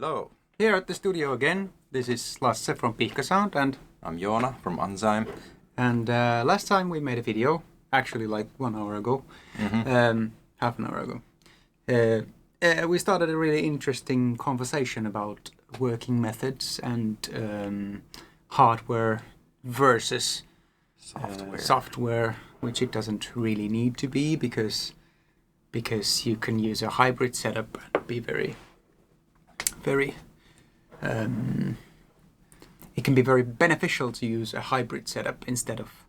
Hello, Here at the studio again. This is Lasse from Pihka Sound, I'm Joona from Enzyme. and last time we made a video, actually like 1 hour ago, half an hour ago. We started a really interesting conversation about working methods and hardware versus software, which it doesn't really need to be because you can use a hybrid setup and be very it can be very beneficial to use a hybrid setup instead of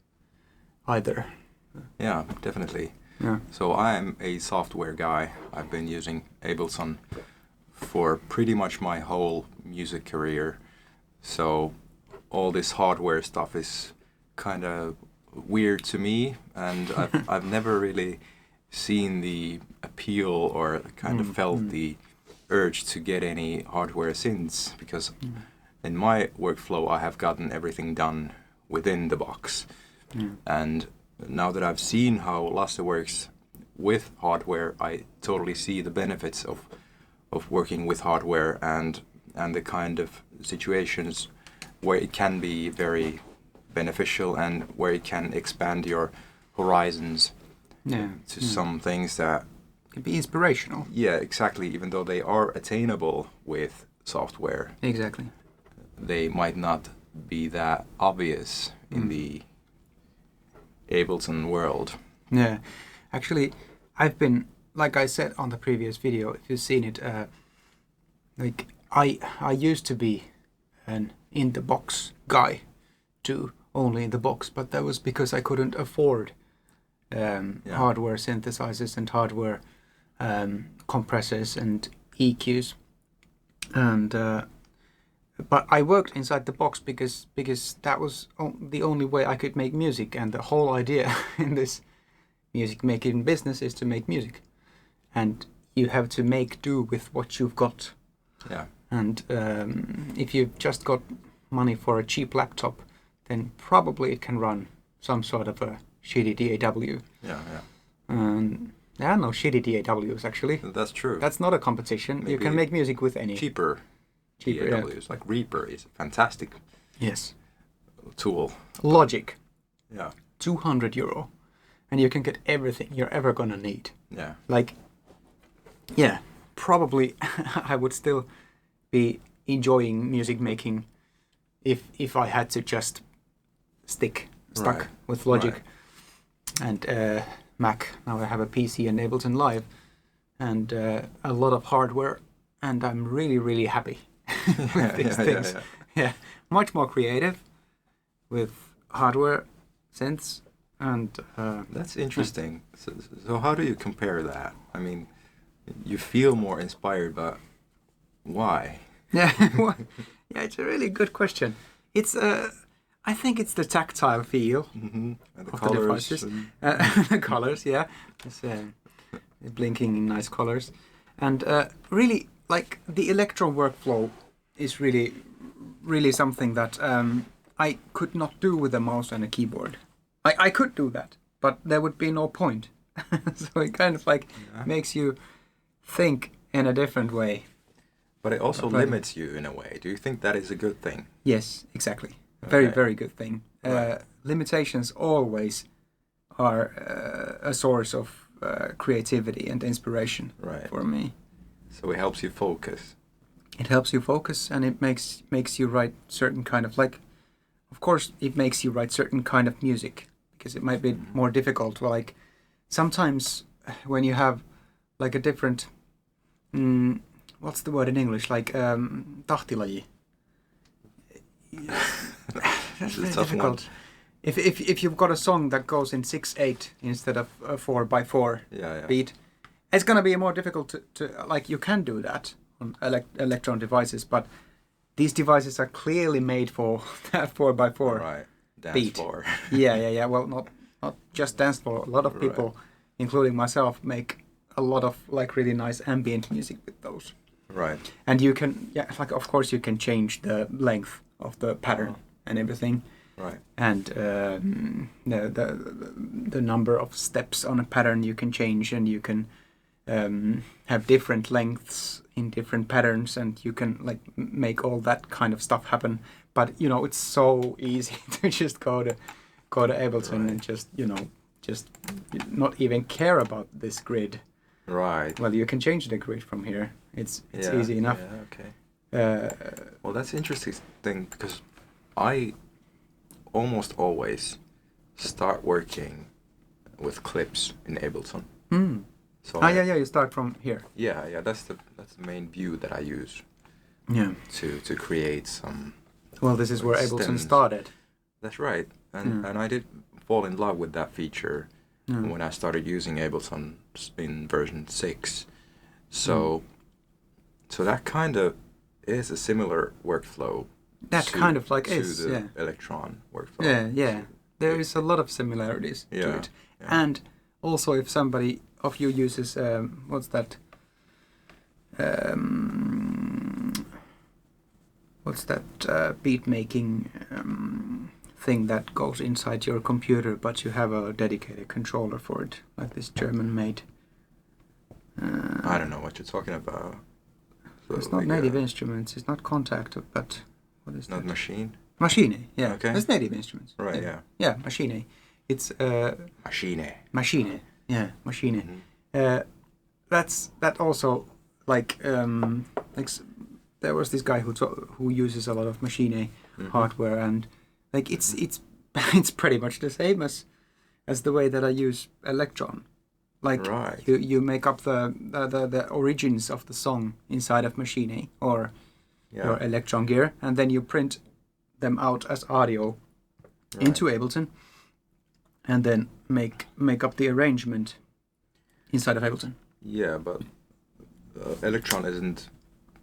either. Yeah, definitely. Yeah. So I'm a software guy. I've been using Ableton for pretty much my whole music career. So all this hardware stuff is kind of weird to me, and I've never really seen the appeal or kind of felt the urge to get any hardware synths, because in my workflow I have gotten everything done within the box. And now that I've seen how Lasse works with hardware, I totally see the benefits of working with hardware and the kind of situations where it can be very beneficial and where it can expand your horizons to some things that Can be inspirational. Yeah, exactly. Even though they are attainable with software, Exactly. they might not be that obvious in the Ableton world. Yeah. Actually, I've been, like I said on the previous video, if you've seen it, like I used to be an in-the-box guy too, only in the box, but that was because I couldn't afford hardware synthesizers and hardware compressors and EQs, and but I worked inside the box because that was the only way I could make music, and the whole idea in this music making business is to make music, and you have to make do with what you've got. Yeah. And if you've just got money for a cheap laptop, then probably it can run some sort of a shitty DAW. Yeah. There are no shitty DAWs actually. That's true. That's not a competition. Maybe you can make music with any. cheaper Yeah. DAWs, like Reaper is a fantastic Yes. tool. Logic, Yeah. €200, and you can get everything you're ever gonna need. Yeah. Like, yeah, probably I would still be enjoying music making if I had to just stuck Right. with Logic Right. and Mac. Now I have a PC and Ableton Live and a lot of hardware, and I'm really happy with these things. Yeah, much more creative with hardware, synths, and That's interesting. So how do you compare that? I mean, you feel more inspired, but why? yeah, yeah, it's a really good question. It's I think it's the tactile feel And the of the colors. devices. The colors, yeah. It's blinking in nice colors. And really, like, the Elektron workflow is really something that I could not do with a mouse and a keyboard. I could do that, but there would be no point. So it kind of like makes you think in a different way. But it also Right. limits you in a way. Do you think that is a good thing? Yes, exactly. Very, Okay. very good thing. Right. Limitations always are a source of creativity and inspiration Right. for me. So it helps you focus. It helps you focus, and it makes you write certain kind of, like, of course, it makes you write certain kind of music, because it might be more difficult. Like, sometimes when you have like a different, what's the word in English? Like tahtilaji. That's a really tough difficult. If you've got a song that goes in 6/8 instead of a 4/4 Yeah. beat, it's gonna be more difficult to like. You can do that on Elektron devices, but these devices are clearly made for that 4/4 Right. Dance beat. floor. Yeah. Well, not just dance floor. A lot of people, Right. including myself, make a lot of like really nice ambient music with those. Right. And you can, like, of course you can change the length of the pattern and everything, Right. and the number of steps on a pattern you can change, and you can have different lengths in different patterns, and you can like make all that kind of stuff happen. But you know, it's so easy to just go to Ableton and just not even care about this grid. Right. Well, you can change the grid from here. It's easy enough. Yeah. Okay. Well, that's interesting thing, because I almost always start working with clips in Ableton. So You start from here. Yeah. That's the main view that I use. Yeah. To create some. Well, this is where Ableton stems. started. That's right, and I did fall in love with that feature when I started using Ableton in version 6. So that kind of is a similar workflow. That kind of like is the Elektron workflow. Yeah. There is a lot of similarities to it. Yeah. And also, if somebody of you uses what's that beat making thing that goes inside your computer, but you have a dedicated controller for it, like this German made. I don't know what you're talking about. So it's not Native Instruments. It's not Contact, but what is not that? Machine. Machine, yeah. Okay. It's Native Instruments. Right. Yeah. Yeah, Machine. It's Machine. Machine. Yeah, Machine. That also like there was this guy who uses a lot of Machine hardware, and like it's it's pretty much the same as the way that I use Elektron. Like you make up the origins of the song inside of Machine or your Elektron gear, and then you print them out as audio into Ableton, and then make up the arrangement inside of Ableton. Yeah, but Elektron isn't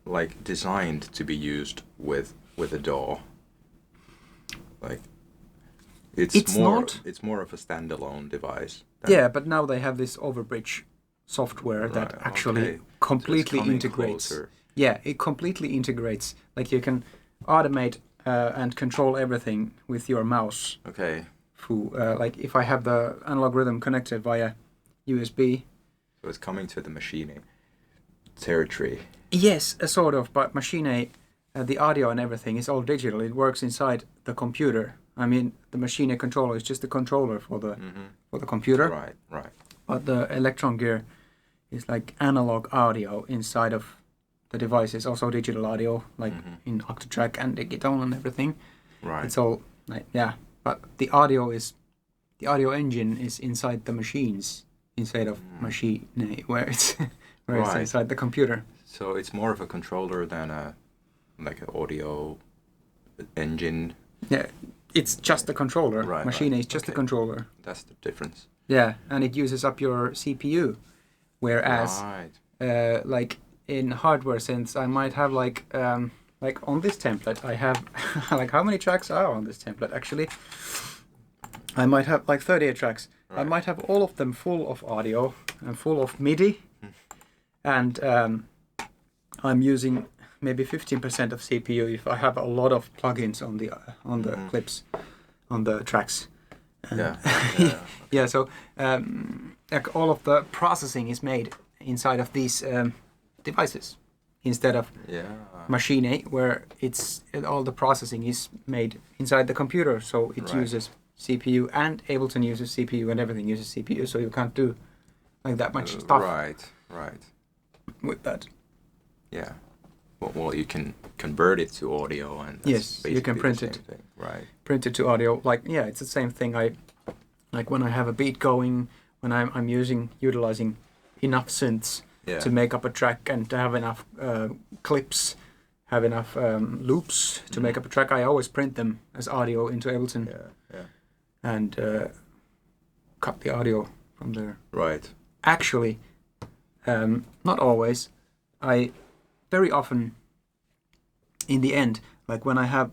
like designed to be used with a DAW. Like it's more of a standalone device. Yeah, but now they have this overbridge software that actually completely integrates. Closer. Yeah, it completely integrates. Like you can automate and control everything with your mouse. Okay. Through like if I have the analog rhythm connected via USB. So it's coming to the Machine territory. Yes, sort of, but Machine, the audio and everything is all digital. It works inside the computer. I mean, the Machine controller is just a controller for the computer. Right. But the Elektron gear is like analog audio inside of the device. It's also digital audio, like in Octatrack and Digiton and everything. Right. It's all like but the audio engine is inside the machines instead of Machine, where it's inside the computer. So it's more of a controller than an audio engine. Yeah, it's just a controller. Right, Machine is just a controller. That's the difference. Yeah, and it uses up your CPU, whereas like in hardware synths, I might have like on this template, I have like how many tracks are on this template actually? I might have like 38 tracks. Right. I might have all of them full of audio and full of MIDI, and I'm using maybe 15% of CPU if I have a lot of plugins on the clips, on the tracks. Yeah. So like all of the processing is made inside of these devices instead of Machine, where all the processing is made inside the computer. So it uses CPU, and Ableton uses CPU, and everything uses CPU. So you can't do like that much stuff. Right. With that. Yeah. Well, you can convert it to audio, and that's you can print it. Thing. Right. Print it to audio. Like it's the same thing. Like when I have a beat going, when I'm utilizing enough synths to make up a track and to have enough clips, have enough loops to make up a track, I always print them as audio into Ableton. Yeah. And cut the audio from there. Right. Actually, not always. I very often, in the end, like when I have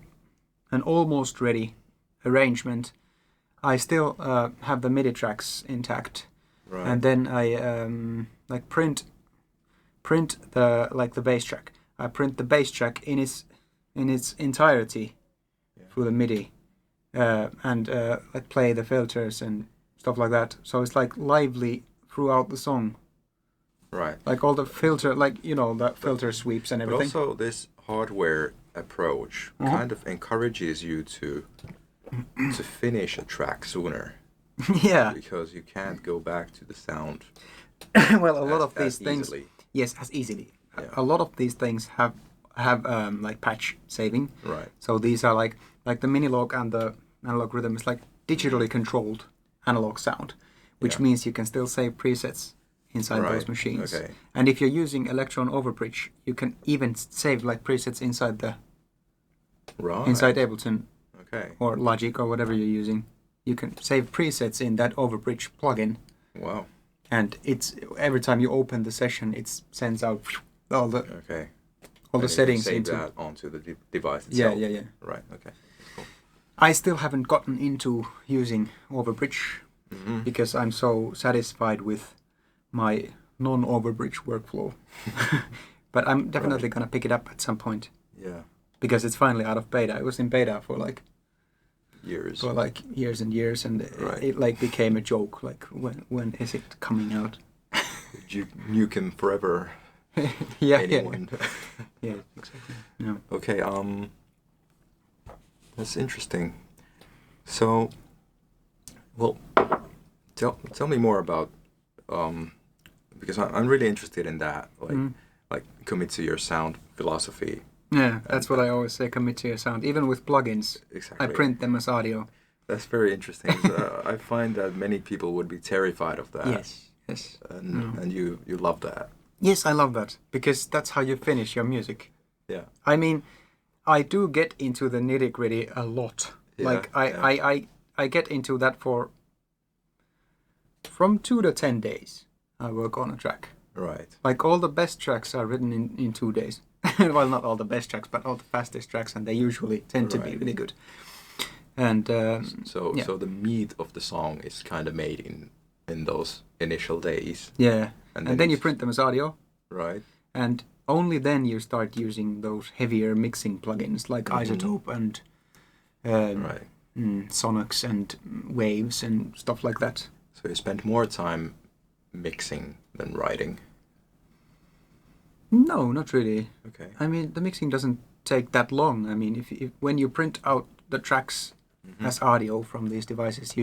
an almost ready arrangement, I still have the MIDI tracks intact, and then I like print the bass track. I print the bass track in its entirety through the MIDI, and like play the filters and stuff like that. So it's like lively throughout the song. Right. Like all the filter, like the filter sweeps and But everything. also this hardware approach kind of encourages you to finish a track sooner. Yeah. Because you can't go back to the sound. Well, a lot of these things. Easily. Yes, as easily. Yeah. A lot of these things have like patch saving. Right. So these are like the Minilog and the analog rhythm is like digitally controlled analog sound, which means you can still save presets inside those machines. Okay. And if you're using Elektron Overbridge, you can even save like presets inside inside Ableton or Logic or whatever you're using. You can save presets in that Overbridge plugin. Wow. And it's every time you open the session, it sends out all the all the settings save into that onto the device itself. Yeah. Right. Okay. Cool. I still haven't gotten into using Overbridge because I'm so satisfied with my non-Overbridge workflow. But I'm definitely gonna pick it up at some point. Yeah. Because it's finally out of beta. It was in beta for like years and years, and it like became a joke. Like when is it coming out? You nuke him forever. Anyone. Yeah, exactly. Yeah. Okay. That's interesting. So, well, tell me more about because I'm really interested in that. Like commit to your sound philosophy. Yeah, that's what I always say, commit to your sound. Even with plugins, exactly. I print them as audio. That's very interesting. I find that many people would be terrified of that. Yes. And you love that. Yes, I love that, because that's how you finish your music. Yeah. I mean, I do get into the nitty-gritty a lot. Yeah, like, I get into that from 2 to 10 days, I work on a track. Right. Like, all the best tracks are written in 2 days. Well, not all the best tracks, but all the fastest tracks, and they usually tend to be really good. And so the meat of the song is kind of made in those initial days. Yeah, and then you print them as audio. Right. And only then you start using those heavier mixing plugins like Isotope and Sonics and Waves and stuff like that. So you spend more time mixing than writing. No, not really. Okay. I mean, the mixing doesn't take that long. I mean, if when you print out the tracks as audio from these devices,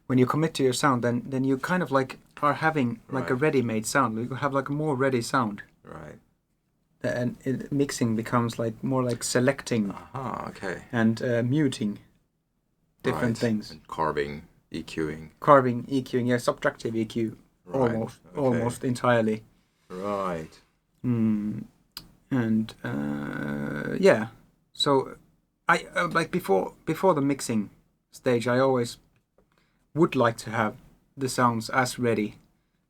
when you commit to your sound, then you kind of like are having like a ready-made sound. You have like a more ready sound. Right. And mixing becomes like more like selecting. Okay. And muting different things. And carving, EQing. Yeah, subtractive EQ almost entirely. Right. And yeah, so I like before the mixing stage, I always would like to have the sounds as ready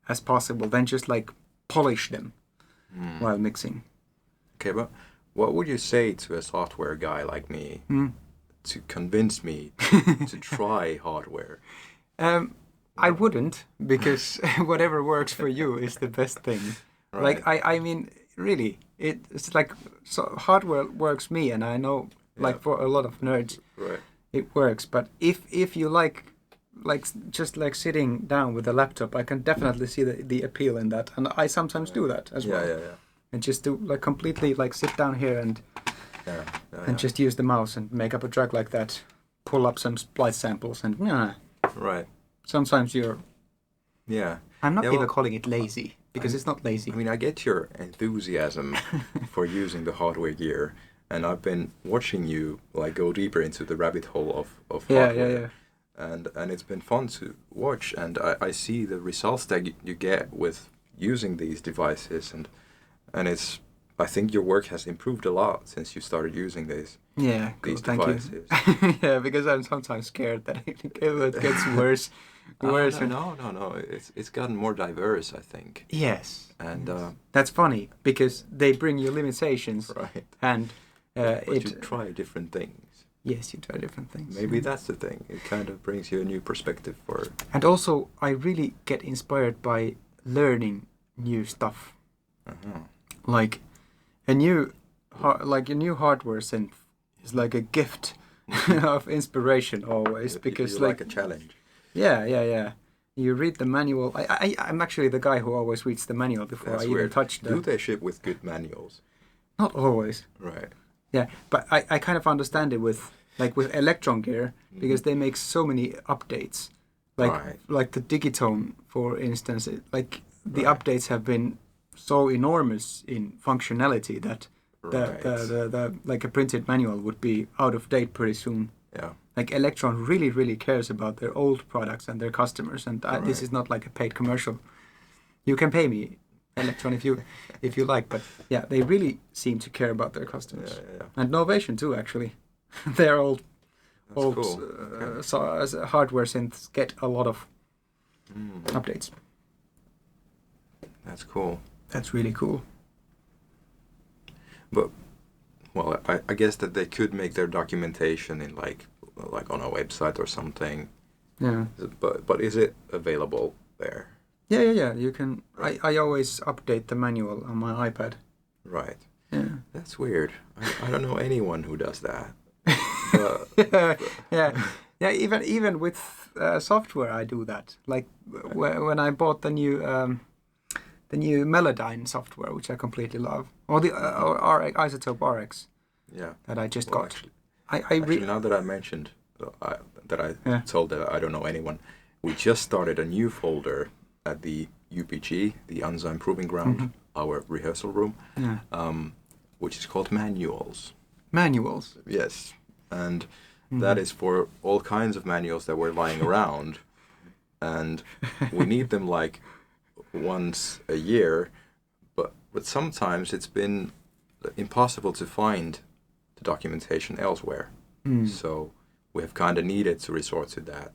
as possible, then just like polish them while mixing. Okay, but what would you say to a software guy like me to convince me to try hardware? I wouldn't, because whatever works for you is the best thing. Right. Like I mean, really, it's like hardware works me, and I know like for a lot of nerds, it works. But if you like just like sitting down with a laptop, I can definitely see the appeal in that, and I sometimes do that as well. Yeah. And just do like completely like sit down here and just use the mouse and make up a track like that, pull up some splice samples and Right. Sometimes you're. Yeah. I'm not even calling it lazy, because it's not lazy. I mean, I get your enthusiasm for using the hardware gear, and I've been watching you like go deeper into the rabbit hole of hardware. And it's been fun to watch, and I see the results that you get with using these devices, and I think your work has improved a lot since you started using these devices. Yeah, because I'm sometimes scared that it gets worse. No. It's gotten more diverse, I think. Yes. And that's funny, because they bring you limitations. Right. And but you try different things. Yes, you try different things. Maybe that's the thing. It kind of brings you a new perspective for. And also, I really get inspired by learning new stuff. Like a new hardware synth is like a gift of inspiration always, because you like a challenge. Yeah. You read the manual. I'm actually the guy who always reads the manual before That's I even weird. touch the... Do they ship with good manuals? Not always. Right. Yeah, but I kind of understand it with Elektron gear because they make so many updates. Like the Digitone, for instance, the updates have been so enormous in functionality that the like a printed manual would be out of date pretty soon. Yeah. Like Elektron really, really cares about their old products and their customers, and this is not like a paid commercial. You can pay me, Elektron, if you like, but yeah, they really seem to care about their customers. Yeah. And Novation too, actually. Their old Cool. hardware synths get a lot of updates. That's cool. That's really cool. But well, I guess that they could make their documentation in like on a website or something. Yeah. But is it available there? Yeah. You can. I always update the manual on my iPad. Right. Yeah. That's weird. I don't know anyone who does that. Yeah. Even with software, I do that. Like when I bought the new Melodyne software, which I completely love, or the Isotope RX. Yeah. That I just got. Actually, now that I mentioned told that I don't know anyone, we just started a new folder at the UPG, the Unsigned Proving Ground, our rehearsal room, which is called Manuals. Manuals? Yes. And that is for all kinds of manuals that were lying around. And we need them like once a year, but sometimes it's been impossible to find the documentation elsewhere. So we have kind of needed to resort to that,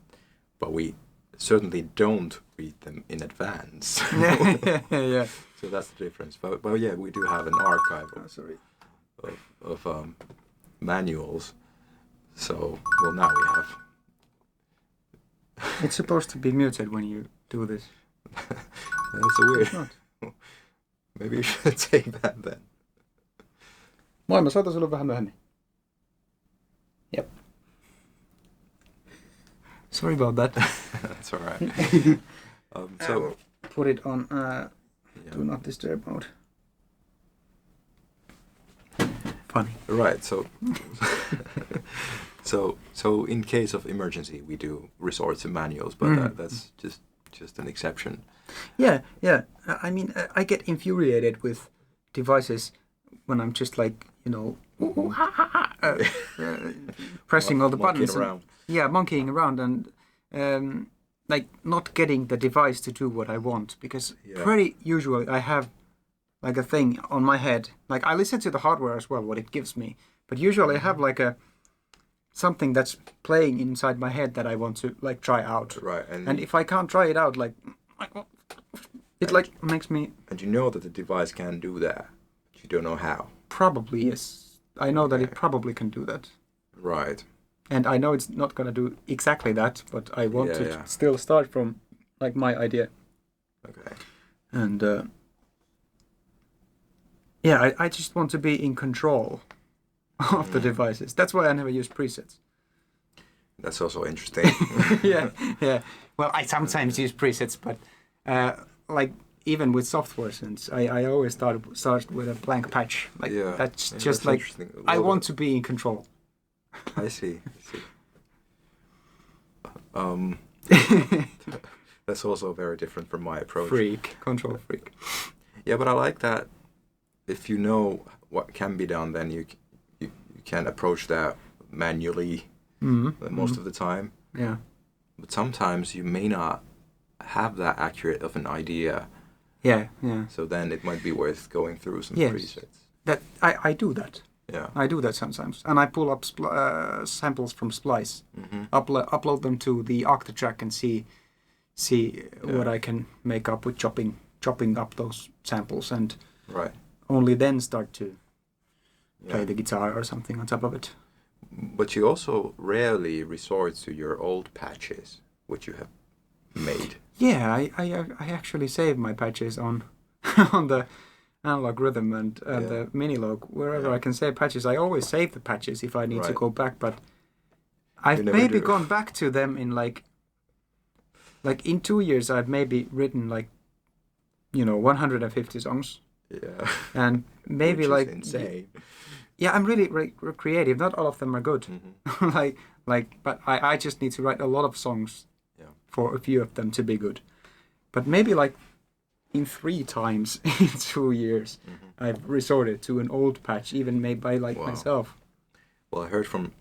but we certainly don't read them in advance. Yeah. So that's the difference. But yeah, we do have an archive of manuals. So now we have. It's supposed to be muted when you do this. That's weird. It's not. Maybe you should take that then. Moi, mä soitan sulle vähän myöhemmin. Yep. Sorry about that. That's all right. I will put it on do not disturb mode. Funny. Right. So in case of emergency, we do resort to manuals, but that's just an exception. Yeah. I mean, I get infuriated with devices when I'm just like, pressing all the buttons. Monkeying around and like not getting the device to do what I want, because pretty usually I have like a thing on my head. Like I listen to the hardware as well, what it gives me, but usually I have like something that's playing inside my head that I want to like try out. Right. And if I can't try it out, like it like makes me. And you know that the device can do that, but you don't know how. Probably yes. I know that it probably can do that. Right. And I know it's not going to do exactly that, but I want to still start from like my idea. Okay. And I just want to be in control of the devices. That's why I never use presets. That's also interesting. Yeah. Well, I sometimes use presets, but like even with software synths, I always start with a blank patch. Like that's just like I want to be in control. I see. That's also very different from my approach. Control freak. Yeah, but I like that. If you know what can be done, then you can approach that manually most of the time. Yeah. But sometimes you may not have that accurate of an idea. Yeah. So then it might be worth going through some presets. That I do that. Yeah. I do that sometimes, and I pull up samples from Splice, upload them to the Octatrack, and see what I can make up with chopping up those samples, and only then start to play the guitar or something on top of it. But you also rarely resort to your old patches, which you have made. Yeah, I actually save my patches on on the Analog Rhythm and the Minilog, wherever I can save patches. I always save the patches if I need to go back, but I've maybe gone back to them in like like in 2 years I've maybe written like 150 songs. Yeah. And maybe Which is like insane. yeah, I'm really creative. Not all of them are good. Mm-hmm. But I just need to write a lot of songs Yeah. for a few of them to be good. But maybe like in 3 times in 2 years, I've resorted to an old patch, even made by like myself. Well, I heard from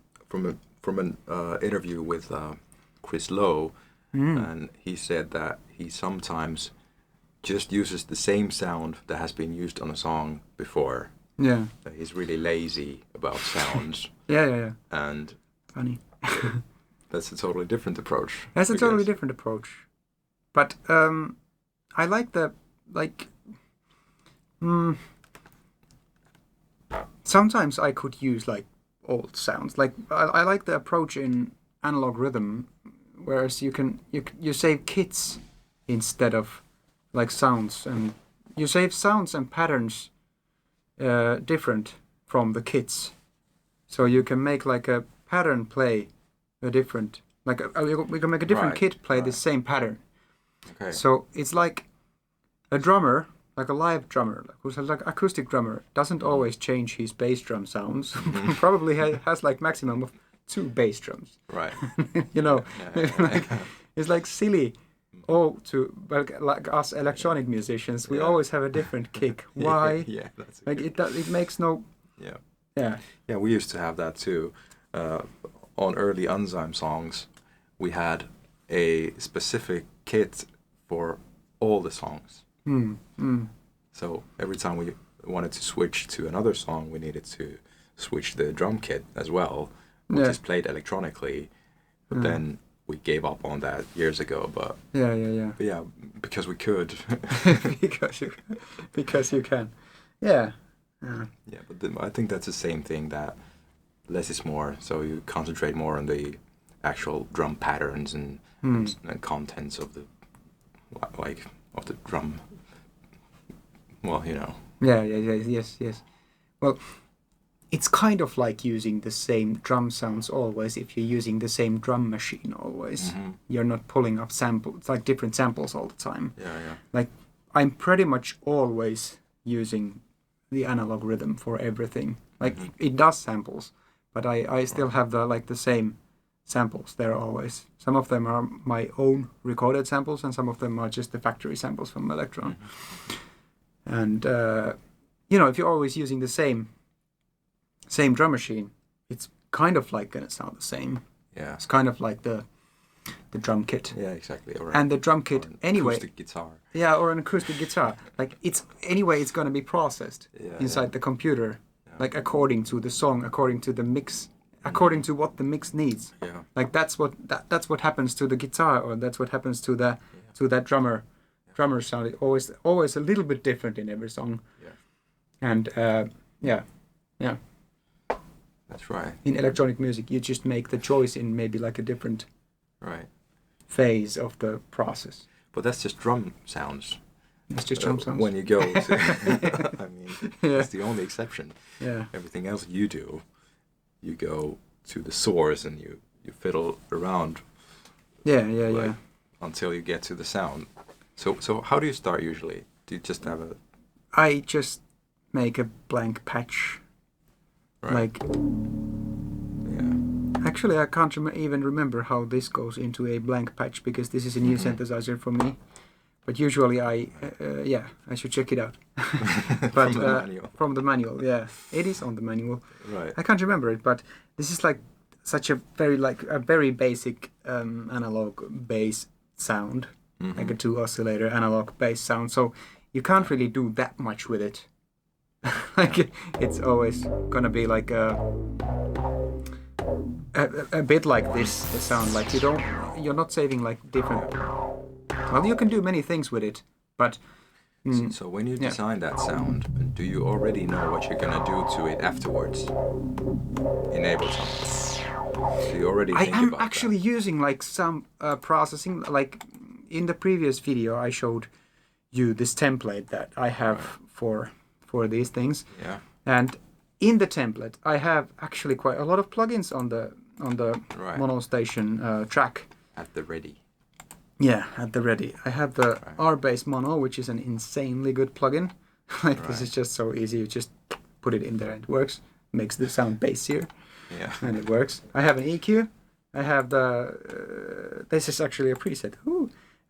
an interview with Chris Lowe, and he said that he sometimes just uses the same sound that has been used on a song before. Yeah. He's really lazy about sounds. Yeah. And Funny. that's a totally different approach. That's a I totally guess. different approach. But I like the sometimes I could use like old sounds. Like I like the approach in analog rhythm, whereas you save kits instead of like sounds, and you save sounds and patterns different from the kits, so you can make like a pattern play a different we can make a different kit play the same pattern. Okay. So it's like a drummer, like a live drummer, who's like acoustic drummer, doesn't always change his bass drum sounds. Probably has like maximum of 2 bass drums. Right. It's like silly. Like us electronic musicians, we always have a different kick. Why? Yeah, that's like it makes no. Yeah. Yeah. Yeah, we used to have that too. On early Enzyme songs, we had a specific kit for all the songs. So every time we wanted to switch to another song, we needed to switch the drum kit as well, which is played electronically. But then we gave up on that years ago. But Yeah. But yeah, because we could. because you can. Yeah. Yeah, but I think that's the same thing, that less is more. So you concentrate more on the actual drum patterns and contents of the of the drum. Well, Yeah. Yes. Well, it's kind of like using the same drum sounds always. If you're using the same drum machine always, you're not pulling up samples, like different samples all the time. Yeah. Like I'm pretty much always using the analog rhythm for everything. Like it does samples, but I still have the same samples there always. Some of them are my own recorded samples, and some of them are just the factory samples from Elektron. And if you're always using the same drum machine, it's kind of like gonna sound the same. Yeah. It's kind of like the drum kit. Yeah, exactly. And the drum kit anyway. Acoustic guitar. Yeah, or an acoustic guitar. Like it's gonna be processed inside the computer, like according to the song, according to the mix, according to what the mix needs. Yeah. Like that's what happens to the guitar, or that's what happens to that drummer sound. It always a little bit different in every song. Yeah. And yeah. That's right. In electronic music, you just make the choice in maybe like a different phase of the process. But that's just drum sounds. It's just drum sounds. When you go to, I mean, that's the only exception. Yeah. Everything else you do, you go to the source and you fiddle around. Yeah. Until you get to the sound. So how do you start usually? Do you just have a... I just make a blank patch. Right. Actually, I can't even remember how this goes into a blank patch, because this is a new synthesizer for me. But usually I should check it out. But From the manual. From the manual, yeah. It is on the manual. Right. I can't remember it, but this is like such a very basic analog bass sound. Like a 2 oscillator analog bass sound. So you can't really do that much with it. Like it's always gonna be like a bit like this, the sound. Like you're not saving like different. Well, you can do many things with it, but. So when you design that sound, do you already know what you're gonna do to it afterwards? In Ableton. So you already think I am about actually using like some processing. Like in the previous video, I showed you this template that I have for these things. Yeah. And in the template, I have actually quite a lot of plugins on the Mono Station track. At the ready. Yeah, at the ready. I have the R-Bass Mono, which is an insanely good plugin. This is just so easy. You just put it in there and it works. Makes the sound bassier. Yeah. And it works. I have an EQ. I have the... this is actually a preset.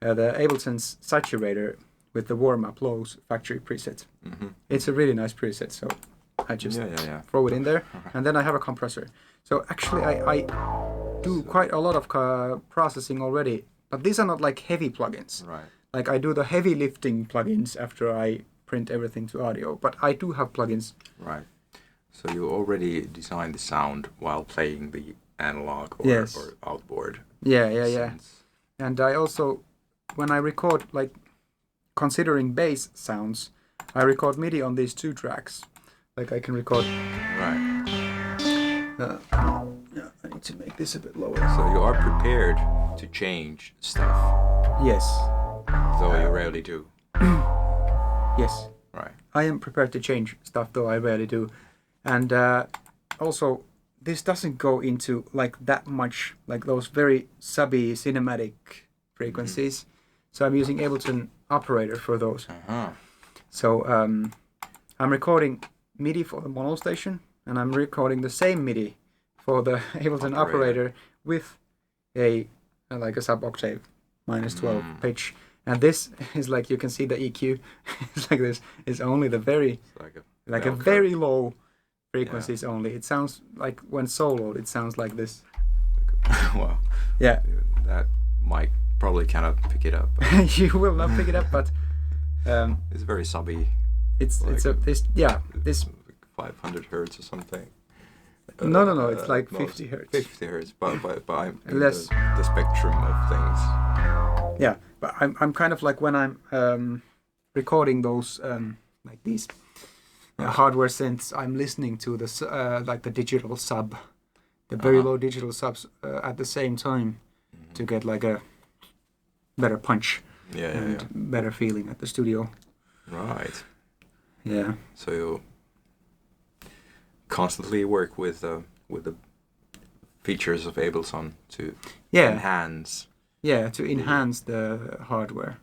The Ableton's Saturator with the warm-up lows factory preset. Mm-hmm. It's a really nice preset, so I just throw it in there. And then I have a compressor. So actually I do quite a lot of processing already, but these are not like heavy plugins. Right. Like I do the heavy lifting plugins after I print everything to audio, but I do have plugins. Right. So you already designed the sound while playing the analog or outboard. Yeah. synths. And I also, when I record, like considering bass sounds, I record MIDI on these 2 tracks. Like I can record. Right. I need to make this a bit lower. So you are prepared to change stuff, Yes. though you rarely do. Yes. Right. I am prepared to change stuff, though I rarely do. And also, this doesn't go into like that much, like those very subby cinematic frequencies. So I'm using Ableton operator for those. Uh-huh. So I'm recording MIDI for the mono station, and I'm recording the same MIDI for the Ableton operator with a like a sub-octave -12 pitch. And this is like, you can see the EQ. It's like this. It's only the very, like a very low frequencies only. It sounds like when soloed, it sounds like this. Wow. Yeah. That mic probably cannot pick it up. You will not pick it up, but It's very subby. It's this 500 hertz or something. No, it's like 50 hertz. 50 hertz, but I'm in Less. the spectrum of things. Yeah, but I'm kind of like when I'm recording those like these hardware synths, I'm listening to the like the digital sub, the very low digital subs at the same time to get like a better punch and better feeling at the studio. Right. Yeah. So you constantly work with the features of Ableton to enhance. Yeah, to enhance the hardware.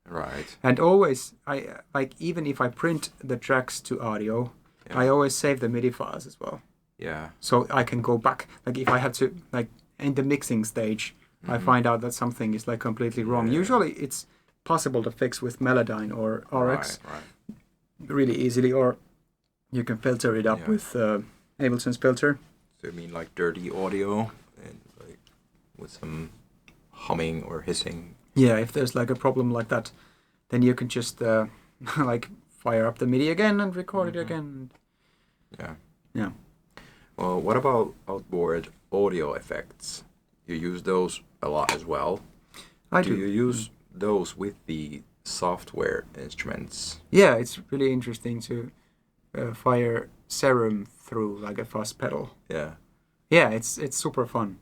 Right. And always, I like, even if I print the tracks to audio, I always save the MIDI files as well. Yeah. So I can go back. Like if I have to, like in the mixing stage, I find out that something is like completely wrong. Yeah. Usually it's possible to fix with Melodyne or RX Right. really easily, or you can filter it up with Ableton's filter. So you mean like dirty audio and like with some humming or hissing? Yeah, if there's like a problem like that, then you can just like fire up the MIDI again and record it again. Yeah. Yeah. Well, what about outboard audio effects? You use those a lot as well. I do. You use those with the software instruments? Yeah, it's really interesting to fire Serum through like a fuzz pedal. Yeah. Yeah, it's super fun.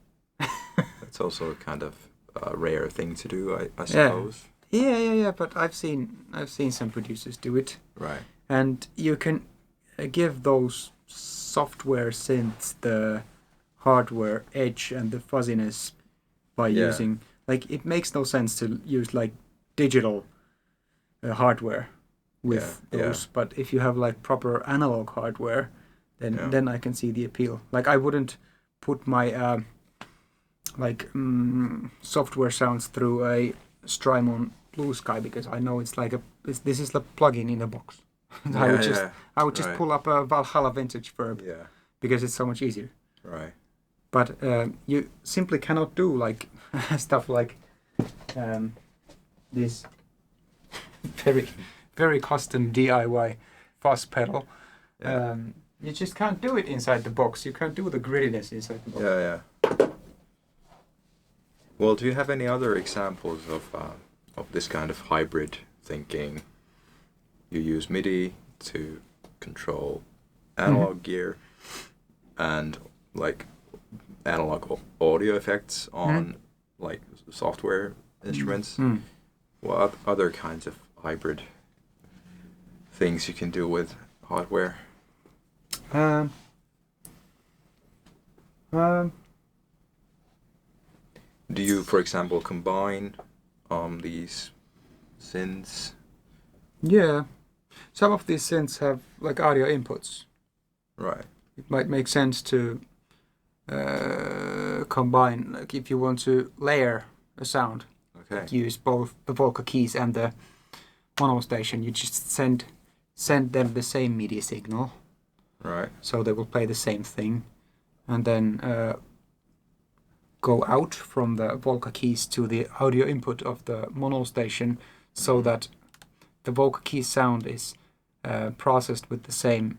It's also kind of a rare thing to do, I suppose. Yeah. But I've seen some producers do it. Right. And you can give those software synths the hardware edge and the fuzziness by using, like, it makes no sense to use like digital hardware with those. But if you have like proper analog hardware, then I can see the appeal. Like I wouldn't put my software sounds through a Strymon Blue Sky because I know it's like this is the plugin in a box. I would just pull up a Valhalla Vintage Verb because it's so much easier. Right. But you simply cannot do like stuff like this very very custom DIY fuzz pedal. You just can't do it inside the box. You can't do the grittiness inside the box. Yeah. Well, do you have any other examples of this kind of hybrid thinking? You use MIDI to control analog gear and like analog audio effects on like software instruments. What other kinds of hybrid things you can do with hardware? Do you, for example, combine these synths. Yeah. Some of these synths have like audio inputs. Right. It might make sense to combine, like if you want to layer a sound, Okay. use both the vocal keys and the mono station. You just send them the same MIDI signal, Right. so they will play the same thing, and then go out from the vocal keys to the audio input of the mono station, so that the vocal key sound is processed with the same,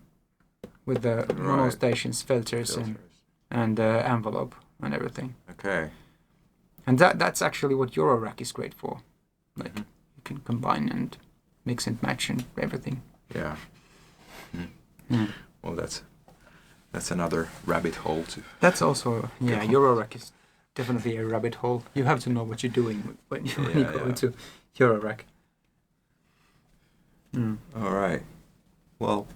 with the mono Right. station's filters and envelope and everything. Okay. And that's actually what Eurorack is great for. Like you can combine and mix and match and everything. Yeah. Mm. Well, that's another rabbit hole to. That's also Eurorack is definitely a rabbit hole. You have to know what you're doing when you go into Eurorack. Mm. All right. Well,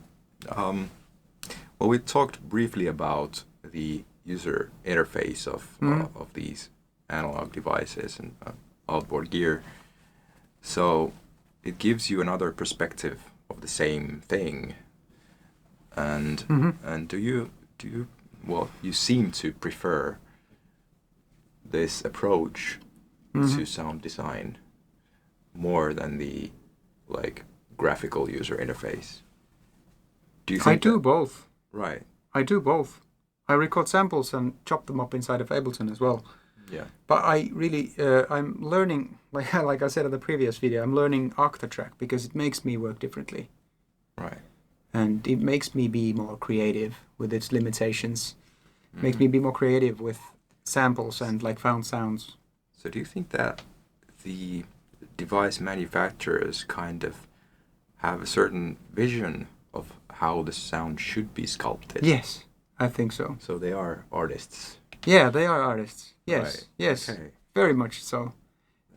we talked briefly about the user interface of these analog devices and outboard gear. So it gives you another perspective of the same thing. And do you you seem to prefer this approach to sound design more than the like graphical user interface? Do you think I do both. Right. I do both. I record samples and chop them up inside of Ableton as well. Yeah. But I really, I'm learning, like I said in the previous video, I'm learning Octatrack because it makes me work differently. Right. And it makes me be more creative with its limitations. Makes me be more creative with samples and like found sounds. So do you think that the device manufacturers kind of have a certain vision of how the sound should be sculpted? Yes, I think so. So they are artists. Yeah, they are artists. Yes, Right. yes, Okay. very much so.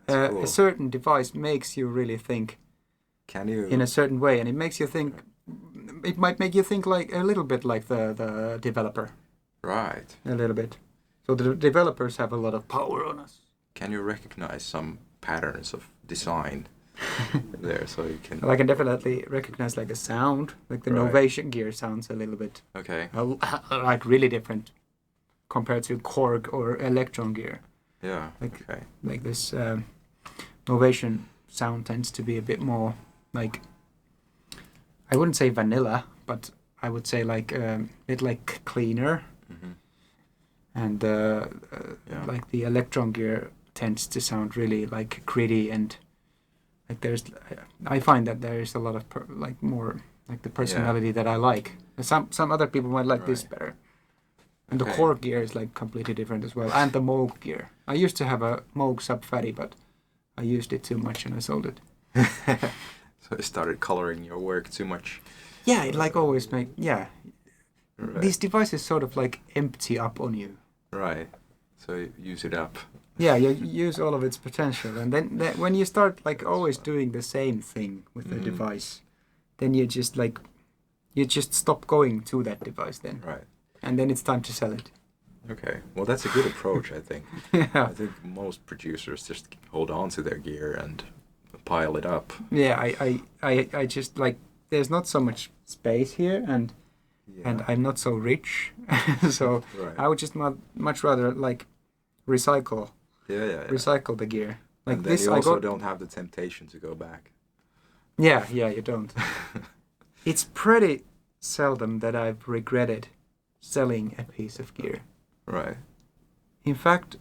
That's cool. A certain device makes you really think Can you? in a certain way, and it makes you think. It might make you think like a little bit like the developer. Right. A little bit. So the developers have a lot of power on us. Can you recognize some patterns of design there, so you can? Well, I can definitely recognize like a sound, like the Right. Novation gear sounds a little bit Okay. like really different compared to Korg or Elektron gear. Yeah. Like- Okay. Like this Novation sound tends to be a bit more like, I wouldn't say vanilla, but I would say like a bit like cleaner. Mm-hmm. And like the Elektron gear tends to sound really like gritty and like I find that there is a lot of more like the personality that I like. Some other people might like this better. And the Okay. Korg gear is like completely different as well. And the Moog gear. I used to have a Moog Sub Fatty, but I used it too much and I sold it. So it started coloring your work too much. Yeah, it like always make Right. these devices sort of like empty up on you. Right. So you use it up. Yeah, you use all of its potential, and then when you start like always doing the same thing with the device, then you just stop going to that device then, Right. and then it's time to sell it. Okay. Well, that's a good approach, I think. Yeah, I think most producers just hold on to their gear and pile it up. yeah. I just like there's not so much space here, and I'm not so rich, so Right. I would just much rather like recycle the gear. Like And then this, you I also got. don't have the temptation to go back. Yeah, you don't. It's pretty seldom that I've regretted selling a piece of gear. Right. In fact,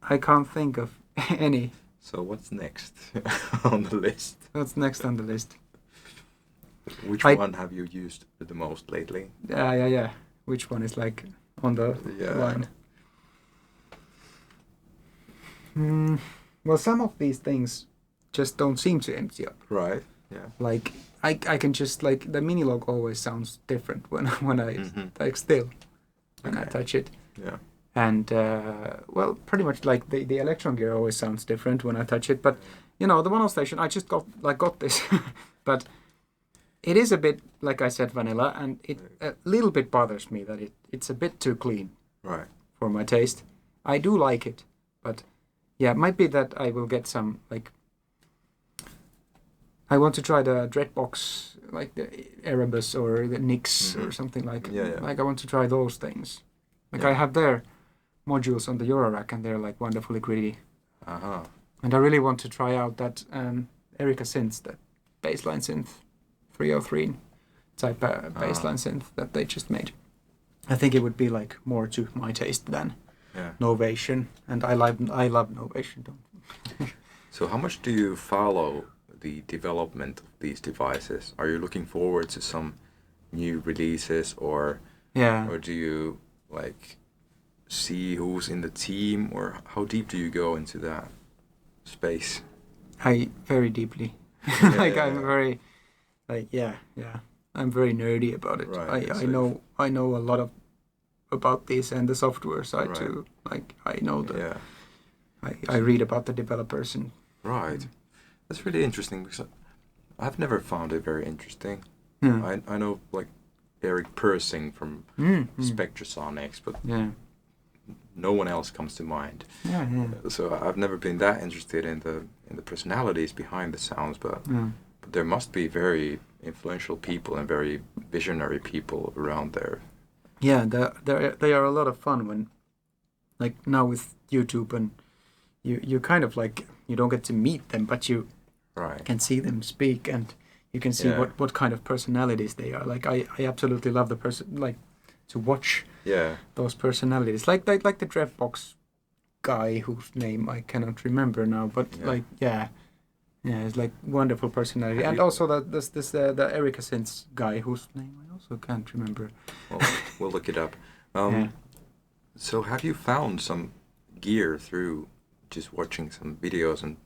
I can't think of any. So what's next on the list? What's next on the list? Which one have you used the most lately? Yeah. Which one is like on the line? Well, some of these things just don't seem to empty up. Right. Yeah. Like I can just like the mini log always sounds different when I like still when I touch it. Yeah. And well, pretty much like the Elektron gear always sounds different when I touch it. But you know, the mono station, I just got this, but it is a bit like I said vanilla, and it a little bit bothers me that it's a bit too clean Right. for my taste. I do like it, but yeah, it might be that I will get some like. I want to try the Dreadbox, like the Erebus or the Nix or something like. Yeah. Like I want to try those things. Like Yeah. I have their modules on the Eurorack and they're like wonderfully gritty. Uh-huh. And I really want to try out that Erika Synths, that baseline synth 303 type baseline synth that they just made. I think it would be like more to my taste than Novation, and I love Novation. So how much do you follow the development of these devices? Are you looking forward to some new releases, or do you like see who's in the team, or how deep do you go into that space? I very deeply. I'm very I'm very nerdy about it. Right, I know a lot about this and the software side too. Like I know that I read about the developers and that's really interesting because I've never found it very interesting. I know like Eric Persing from Spectrasonics, but no one else comes to mind. So I've never been that interested in the personalities behind the sounds, but there must be very influential people and very visionary people around there. Yeah, they are a lot of fun when, like now with YouTube, and you kind of like you don't get to meet them, but you can see them speak, and you can see what kind of personalities they are. Like I absolutely love the person, like to watch those personalities, like the Dreadbox guy whose name I cannot remember now, but it's like wonderful personality, and also the Erika Synths guy whose name I also can't remember. Well, we'll look it up. So have you found some gear through just watching some videos and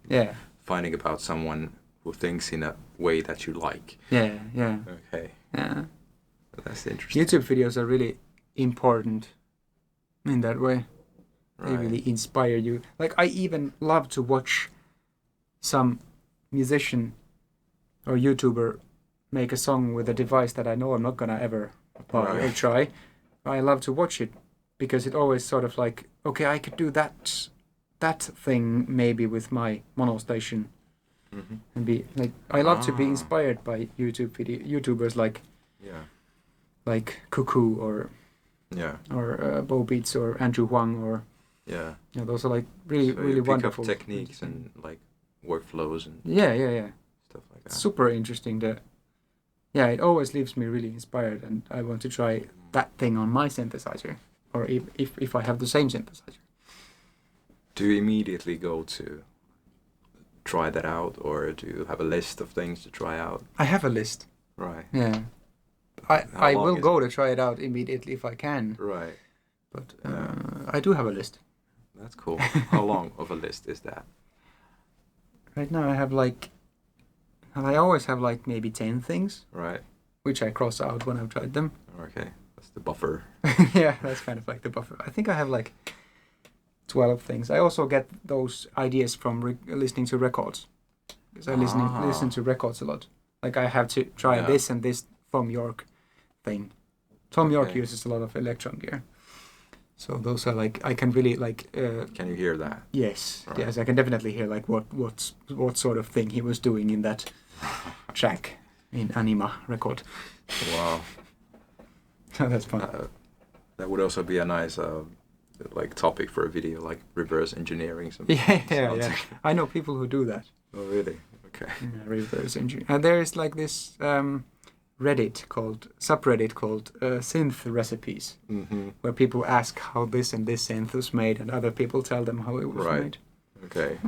finding about someone who thinks in a way that you like? Okay. That's interesting. YouTube videos are really important in that way. They really inspire you. Like I even love to watch some musician or YouTuber make a song with a device that I know I'm not gonna ever buy or try. I love to watch it because it always sort of like, okay, I could do that thing maybe with my mono station, and be like, I love to be inspired by YouTubers like Cuckoo or Bo Beats or Andrew Huang or those are like really pick wonderful up techniques and like workflows and stuff like that. Super interesting. It always leaves me really inspired, and I want to try that thing on my synthesizer, or if I have the same synthesizer. Do you immediately go to try that out, or do you have a list of things to try out? I have a list. Right. Yeah. I will go to try it out immediately if I can. Right. But I do have a list. That's cool. How long of a list is that? Right now I always have like maybe 10 things. Right. Which I cross out when I've tried them. Okay. That's the buffer. Yeah, that's kind of like the buffer. I think I have like 12 things. I also get those ideas from listening to records. Because I listen to records a lot. Like I have to try this and this Tom York thing. Tom York uses a lot of Elektron gear. So those are like, I can really like... can you hear that? Yes. Right. Yes, I can definitely hear like what sort of thing he was doing in that track in Anima record. Wow. That's fun. That would also be a nice like topic for a video, like reverse engineering something. Yeah. I know people who do that. Oh, really? Okay. Yeah, reverse engineering. And there is like this subreddit called Synth Recipes, where people ask how this and this synth was made, and other people tell them how it was made. Okay.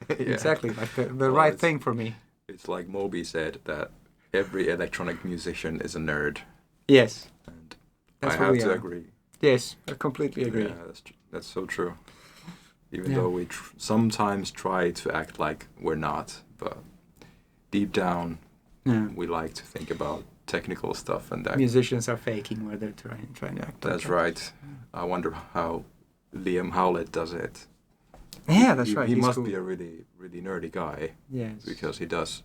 Exactly, like the right thing for me. It's like Moby said, that every electronic musician is a nerd. Yes. And that's I have to agree. Yes, I completely agree. Yeah, that's so true. Even though we sometimes try to act like we're not, but deep down, we like to think about technical stuff, and that musicians are faking where they're trying to act. That's right. I wonder how Liam Howlett does it. Yeah, that's right. He must cool. be a really, really nerdy guy. Yes. Because he does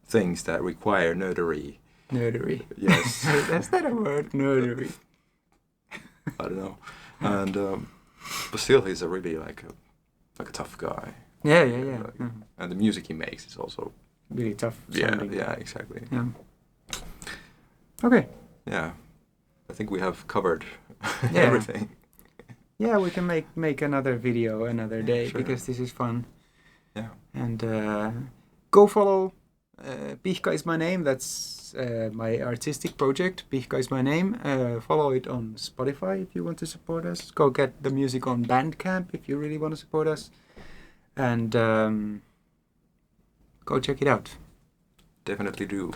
things that require nerdery. Nerdery. Yes. That's that a word? Nerdery. I don't know. And but still, he's a really like a like a tough guy. Yeah. And the music he makes is also Really tough. yeah, sounding. yeah, exactly. Yeah. Okay. Yeah, I think we have covered Yeah. everything. Yeah, we can make another video another day sure. because this is fun. Yeah. And go follow Pihka is my name. That's my artistic project. Pihka is my name. Follow it on Spotify if you want to support us. Go get the music on Bandcamp if you really want to support us. And go check it out. Definitely do.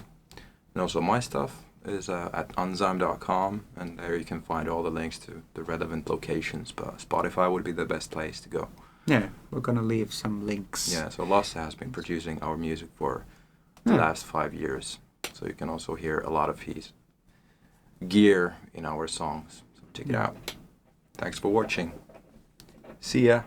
And also my stuff is at unzyme.com, and there you can find all the links to the relevant locations, but Spotify would be the best place to go. Yeah, we're gonna leave some links. Yeah, so Lasse has been producing our music for the last 5 years, so you can also hear a lot of his gear in our songs, so check it out. Thanks for watching. See ya.